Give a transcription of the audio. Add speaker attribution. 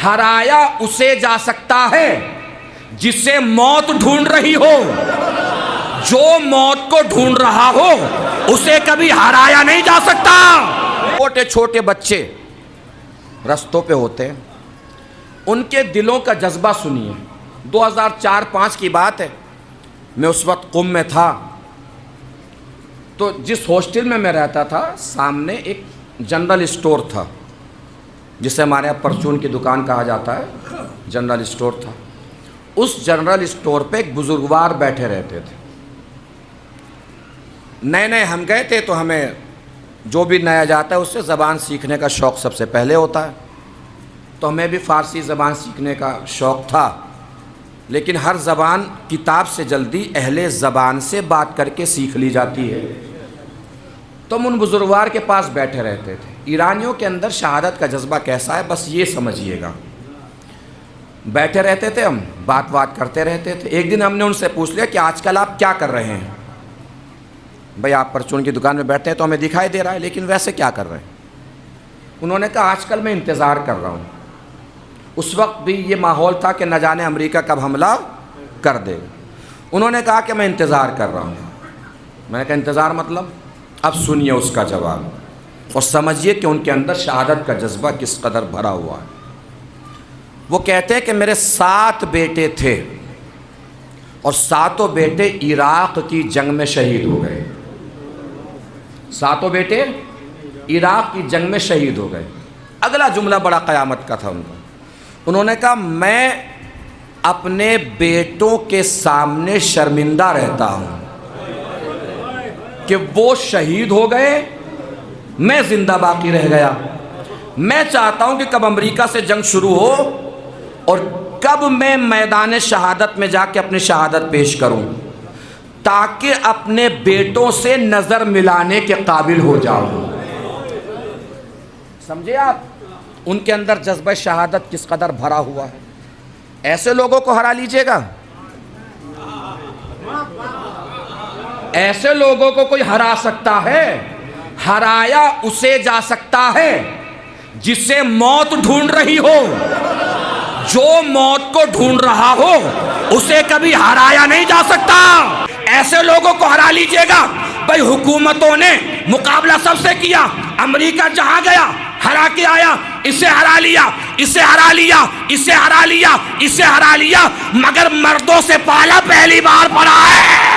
Speaker 1: ہرایا اسے جا سکتا ہے جسے موت ڈھونڈ رہی ہو، جو موت کو ڈھونڈ رہا ہو اسے کبھی ہرایا نہیں جا سکتا۔ چھوٹے چھوٹے بچے رستوں پہ ہوتے ہیں، ان کے دلوں کا جذبہ سنیے۔ 2004-05 کی بات ہے، میں اس وقت قم میں تھا، تو جس ہاسٹل میں میں رہتا تھا سامنے ایک جنرل اسٹور تھا، جسے ہمارے یہاں پرچون کی دکان کہا جاتا ہے، جنرل اسٹور تھا۔ اس جنرل اسٹور پہ ایک بزرگوار بیٹھے رہتے تھے۔ نئے نئے ہم گئے تھے تو ہمیں جو بھی نیا جاتا ہے اس سے زبان سیکھنے کا شوق سب سے پہلے ہوتا ہے، تو ہمیں بھی فارسی زبان سیکھنے کا شوق تھا، لیکن ہر زبان کتاب سے جلدی اہل زبان سے بات کر کے سیکھ لی جاتی ہے۔ تو ہم ان بزرگوار کے پاس بیٹھے رہتے تھے۔ ایرانیوں کے اندر شہادت کا جذبہ کیسا ہے بس یہ سمجھیے گا۔ بیٹھے رہتے تھے، ہم بات کرتے رہتے تھے۔ ایک دن ہم نے ان سے پوچھ لیا کہ آج کل آپ کیا کر رہے ہیں؟ بھئی آپ پرچون کی دکان میں بیٹھتے ہیں تو ہمیں دکھائی دے رہا ہے، لیکن ویسے کیا کر رہے ہیں؟ انہوں نے کہا آج کل میں انتظار کر رہا ہوں۔ اس وقت بھی یہ ماحول تھا کہ نہ جانے امریکہ کب حملہ کر دے۔ انہوں نے کہا کہ میں انتظار کر رہا ہوں۔ میں نے کہا انتظار مطلب؟ اب سنیے اس کا جواب اور سمجھیے کہ ان کے اندر شہادت کا جذبہ کس قدر بھرا ہوا ہے۔ وہ کہتے ہیں کہ میرے 7 بیٹے تھے اور 7 بیٹے عراق کی جنگ میں شہید ہو گئے۔ 7 بیٹے عراق کی جنگ میں شہید ہو گئے۔ اگلا جملہ بڑا قیامت کا تھا ان کا۔ انہوں نے کہا میں اپنے بیٹوں کے سامنے شرمندہ رہتا ہوں کہ وہ شہید ہو گئے، میں زندہ باقی رہ گیا۔ میں چاہتا ہوں کہ کب امریکہ سے جنگ شروع ہو اور کب میں میدان شہادت میں جا کے اپنی شہادت پیش کروں، تاکہ اپنے بیٹوں سے نظر ملانے کے قابل ہو جاؤں۔ سمجھے آپ ان کے اندر جذبہ شہادت کس قدر بھرا ہوا ہے؟ ایسے لوگوں کو ہرا لیجئے گا؟ ایسے لوگوں کو کوئی ہرا سکتا ہے؟ ہرایا اسے جا سکتا ہے جسے موت ڈھونڈ رہی ہو، جو موت کو ڈھونڈ رہا ہو اسے کبھی ہرایا نہیں جا سکتا۔ ایسے لوگوں کو ہرا لیجئے گا۔ بھئی حکومتوں نے مقابلہ سب سے کیا، امریکہ جہاں گیا ہرا کے آیا، اسے ہرا لیا، اسے ہرا لیا، اسے ہرا لیا، اسے ہرا لیا، مگر مردوں سے پالا پہلی بار پڑا ہے۔